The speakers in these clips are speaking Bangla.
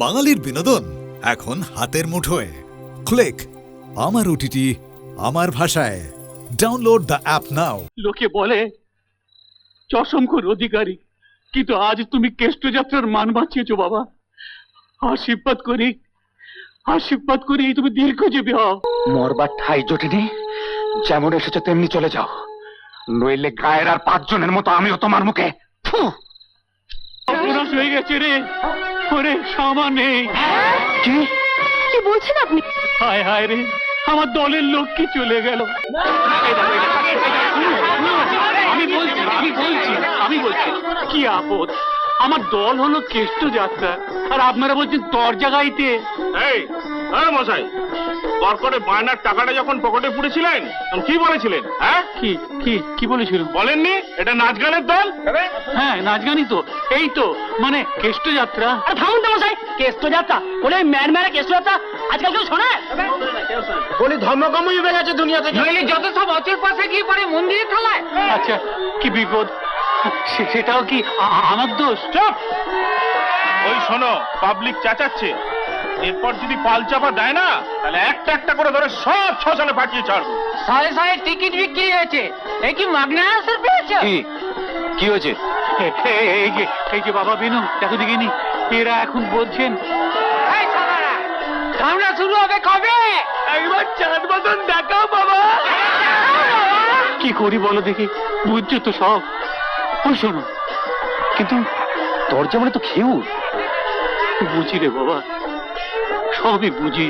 বাঙালির বিনোদন এখন হাতের মুঠোয়। ক্লিক আমার ওটিটি আমার ভাষায়। ডাউনলোড দ্য অ্যাপ নাও। লোকে বলে চশমখোর অধিকারী, কিন্তু আজ তুমি কেষ্টযাত্রার মান বাঁচিয়েছো বাবা। আশীর্বাদ করি তুমি দীর্ঘজীবী হও। মরবার ঠাই জটিনি, যেমন এসেছে তেমনি চলে যাও, নইলে গায়ের আর 5 জনের মতো আমিও তোমার মুখে অপরাধ হয়ে গেছে রে। ওরে সামা নেই। কি কি বলছেন আপনি? হায় হায় রে, আমার দলের লোক কি চলে গেল। আমি বলছি কি আপদ, আমার দল হলো কেষ্টযাত্রা আর আপনারা বলছেন দরজা গাইতে। এই মশাই, কর্কটে বায়নার টাকাটা যখন পকেটে পুড়েছিলেন তখন কি বলেছিলেন? হ্যাঁ, কি বলেছিল বলেননি এটা নাচ গানের দল? হ্যাঁ, নাচ গানই তো। এই তো মানে কেষ্টযাত্রা। থামুন তো মশাই, কেষ্টযাত্রা বলে ম্যান কেষ্টযাত্রা আজকাল কেউ শোনে? বলি ধর্মকর্ম উঠে গেছে দুনিয়া থেকে। যত সব অচল পাশে গিয়ে পরে মন্দিরে থালায়। আচ্ছা, কি বিপদ, সেটাও কি আমার দোষ? চুপ! ওই শোনো, পাবলিক চেঁচাচ্ছে, এরপর যদি পালচাপা দেয় না তাহলে একটা একটা করে ধরে সব শ্মশানে পাঠিয়ে ছাড়বো। শয়ে টিকিট বিক্রি হয়েছে, এই কি মাগনা আসার পেয়েছে? কি হয়েছে? এই যে বাবা বিনু, দেখো দেখিনি, এরা এখন বলছেন ধারণা শুরু হবে কবে? একবার চাঁদ বদন দেখাও বাবা। কি করি বলো দেখি, বুঝছো তো সব। ওই শোনো, কিন্তু দরজা মানে তো খেউর। বুঝি রে বাবা, সবই বুঝি।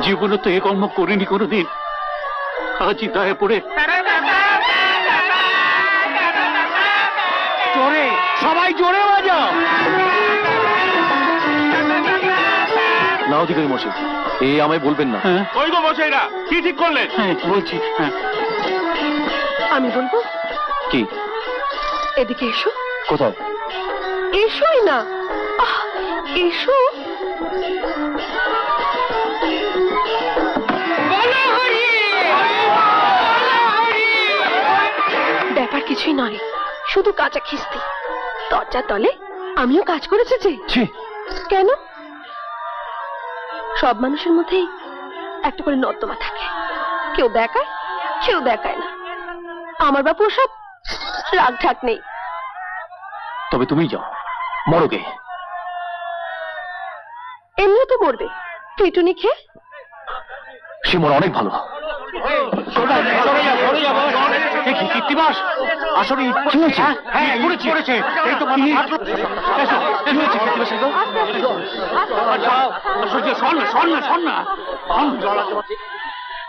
জীবনে তো এ কর্ম করিনি কোনোদিন, আজই দায়ে পড়ে। জোরে, সবাই জোরে বাজাও। না অধিকারী মশাই, এই আমায় বলবেন না। হ্যাঁ ওই গো মশাইরা, কি ঠিক করলেন? হ্যাঁ বলছি। হ্যাঁ, আমি বলবো, কি? এদিকে এসো। কোথায়? এসোই না, এসো। ব্যাপার কিছুই নয়, শুধু কাঁচা খিস্তি। দরজার তলে আমিও কাজ করেছি যে। কেন? সব মানুষের মধ্যেই একটা করে নর্দমা থাকে, কেউ দেখায় কেউ দেখায় না। আমার বাপু সব রাগ ঢাক নেই। তবে তুমি যাও, মরগে। এমনিও তো মরবে পিটুনি খেয়ে। সে মর অনেক ভালো। কীর্তিবাস, আসলে কি হয়েছে? হ্যাঁ, করেছে। এই তো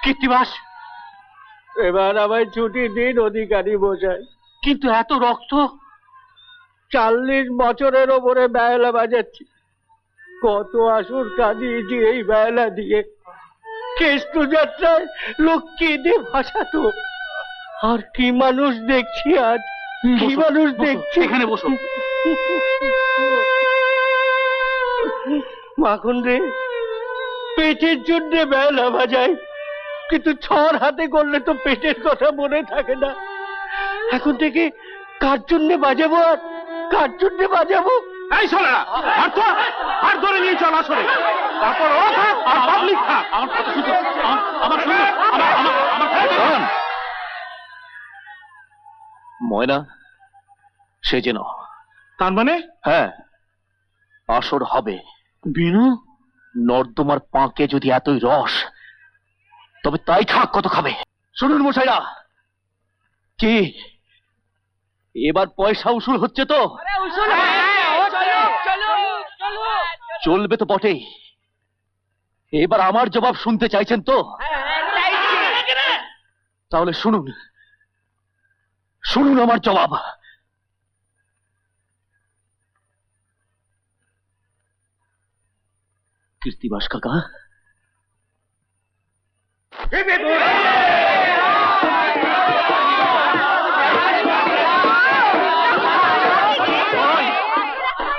কীর্তিবাস, এবার আমায় ছুটি দিন অধিকারী বোঝায়। কিন্তু এত রক্ত, 40 বছরের ওপরে বেলা বাজাচ্ছি। কত আসর কাঁদিয়েছি এই বেলা দিয়ে। কেষ্টযাত্রায় লক্ষ্মী দিয়ে ভাসাতো, আর কি মানুষ দেখছি আজ, কি মানুষ দেখছি। এখানে বসো। মাখন রে, পেটের জন্য বেলা বাজায়, কিন্তু ছড় হাতে করলে তো পেটের কথা মনে থাকে না। এখন থেকে কার জন্য বাজাবো আর কার জন্য বাজাবো? এই শোনা, হাত ধরে নিয়ে চল আসরে, তারপর ও থাক আর পাবলিক থাক। আমার কথা শুনছো? আমার শুনো, ময়না সেজে নাও। তার মানে? হ্যাঁ, আসর হবে। বিনু, নর্দমার পাঁকে যদি এতই রস, তবে তাই খাক কত খাবে। শুনুন মশাইরা, কি এবার পয়সা উসুল হচ্ছে তো? চলবে তো বটেই। এবার আমার জবাব শুনতে চাইছেন তো? তাহলে শুনুন, শুনুন আমার জবাব। কীর্তিবাস কাকা,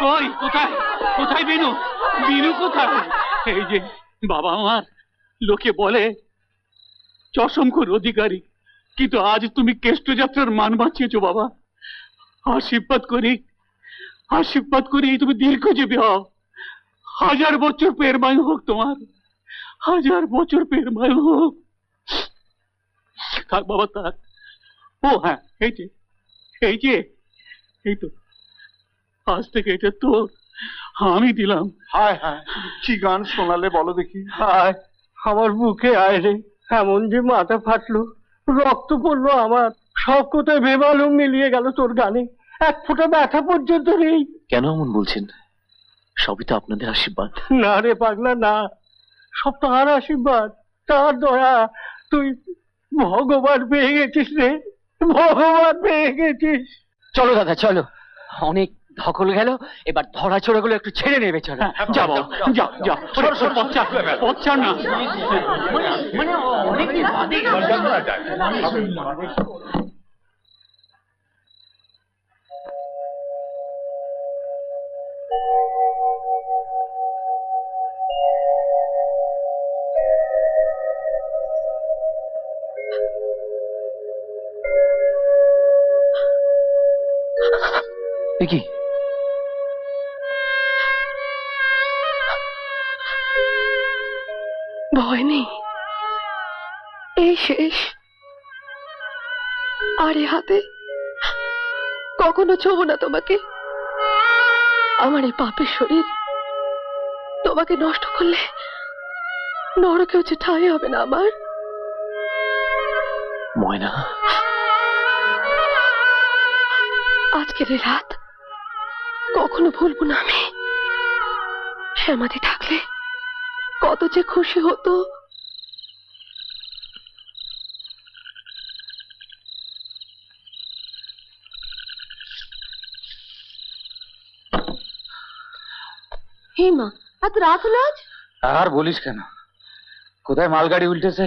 কই, কোথায় বিনু? বিনু কোথায়? এই যে বাবা, আমার লোকে বলে চশমখোর অধিকারী, কিন্তু আজ তুমি কেষ্টযাত্রার মান বাঁচিয়েছো বাবা। আশীর্বাদ করি তুমি দীর্ঘজীবী হও। 1000 বছর পেরমায়ু হোক তোমার, 1000 বছর পেরমায়ু হোক। থাক বাবা থাক। ও হ্যাঁ, এই যে এই তো, আজ থেকে এটা তোর, আমি দিলাম। হায় হায়, কি গান শোনালে বলো দেখি। হায়, আমার বুকে আয় রে, এমন যে মাথা ফাটলো, রক্ত পড়লো আমার, সব কোথায় বেমালুম মিলিয়ে গেল তোর গানে, এক ফোঁটা ব্যথা পর্যন্ত নেই। কেন এমন বলছেন? সবই তো আপনাদের আশীর্বাদ। না রে পাগলা না, সব তার আশীর্বাদ, তার দয়া। তুই ভগবান পেয়ে গেছিস রে, ভগবান পেয়ে গেছিস। চলো দাদা চলো, অনেক ধকল গেল, এবার ধরা ছোড়া গুলো একটু ছেড়ে নেবে। চলো যাবো, যা যা, পচ্চা না। কি ভয় নেই, এই শেষ। আর এ হাতে কখনো ছোবো না তোমাকে। আমার এই পাপের শরীর তোমাকে নষ্ট করলে নরকেও যে ঠাঁই হবে না আমার। ময়না, আজকের এই রাত কখনো ভুলবো না আমি। শ্যামাদি থাকলে কত যে খুশি হতো। হেমা, এত রাত হলো আজ? আর বলিস কেন, কোথায় মালগাড়ি উল্টেছে,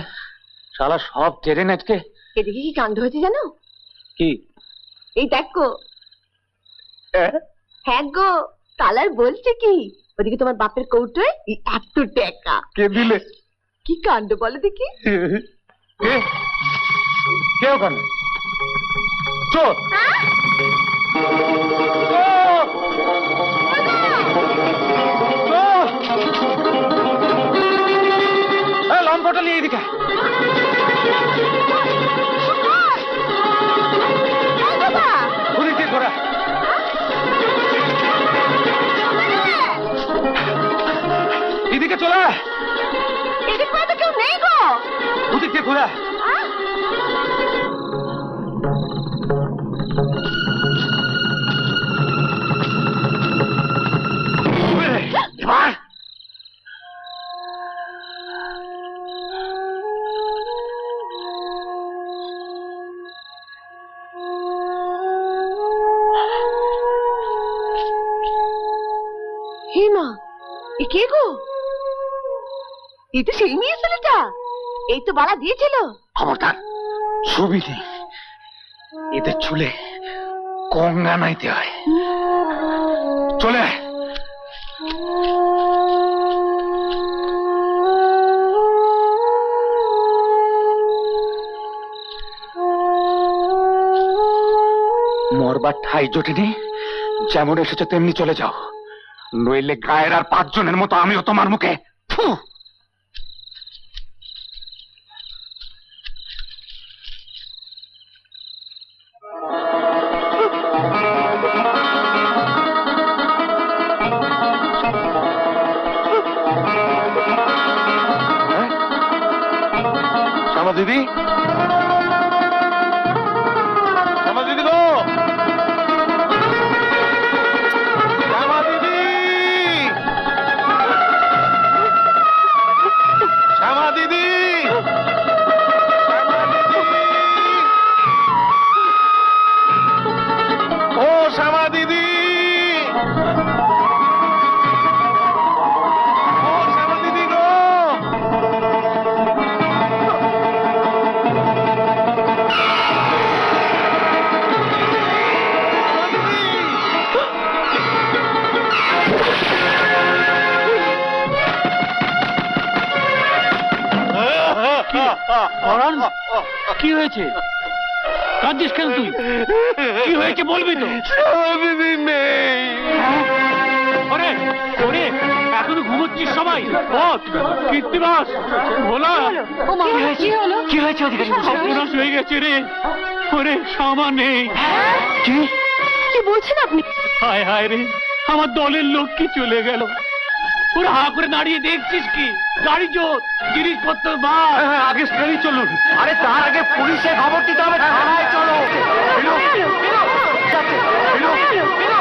শালা সব ট্রেন আজকে। এদিকে কি কাণ্ড হয়েছে জানো? কি? এই দেখো। হ্যাঁ গো, কালার বলছে কি, ওদিকে তোমার বাপের কৌটোয় এত টাকা। কে দিলে? কি কাণ্ড বলে দেখি। কে ওখানে? চোর! লম্পটা নিয়ে এদিকে। ঘোরা এদিকে চলে, এদিক করে তো কেউ নেই গো। ওদিকে ঘোরা। এবার হেমা, এ কে গো? এই তো সেই মেয়ে ছেলেটা, এই তো বাড়া দিয়েছিল। খবরদার, ছবি নেই, এদের চুলে কঙ্গা নাইতে হয়। চলে মরবার ঠাই জোটেনি, যেমন এসেছে তেমনি চলে যাও, নইলে গায়ের আর 5 জনের মতো আমিও তোমার মুখে ফু। শ্যামা দিদি, শ্যামা দিদি গো, শ্যামা দিদি, শ্যামা দিদি, শ্যামা দিদি, ও শ্যামা দিদি, ও শ্যামা দিদি গো। কি হয়েছে? কাঁদছিস কেন তুই? কি হয়েছে বলবি তো? দিদি নেই। ওরে ওরে এখনো ঘুমোচ্ছিস সবাই ওঠ কীর্তিবাস ভোলা কি হয়েছে অধিকারী মশাই? সর্বনাশ হয়ে গেছে রে ওরে সামা নেই কি কি বলছেন আপনি? হায় হায় রে আমার দলের লোক কি চলে গেল ওরা হা করে দাঁড়িয়ে দেখছিস কি গাড়ি জোর জিনিসপত্র বার আগে স্টেশনে চলুন। আরে তার আগে পুলিশে খবর দিতে হবে। থানায় চলো। বেরো, বেরো, যাচ্ছে, বেরো।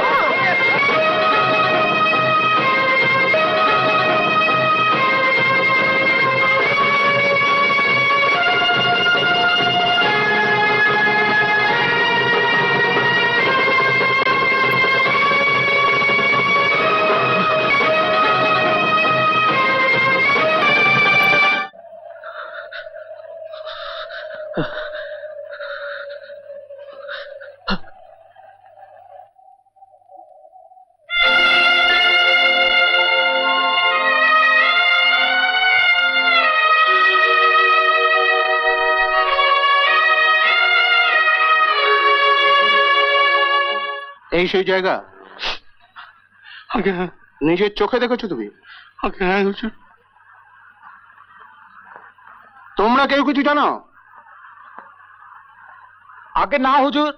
এই সেই জায়গা নিজের চোখে দেখেছো তুমি? তোমরা কেউ কিছু জানো? আগে না হুজুর,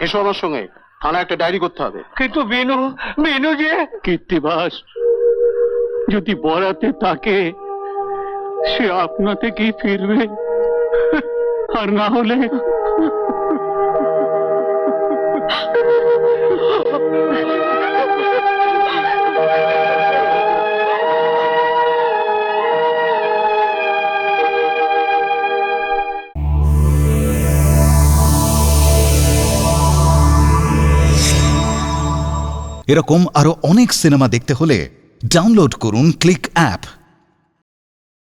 এসো আমার সঙ্গে, থানায় একটা ডায়েরি করতে হবে। কিন্তু বেনু যে কীর্তিবাস যদি বরাতে থাকে সে আপনা থেকেই ফিরবে, আর না হলে এরকম আরো অনেক সিনেমা দেখতে হলে ডাউনলোড করুন ক্লিক অ্যাপ।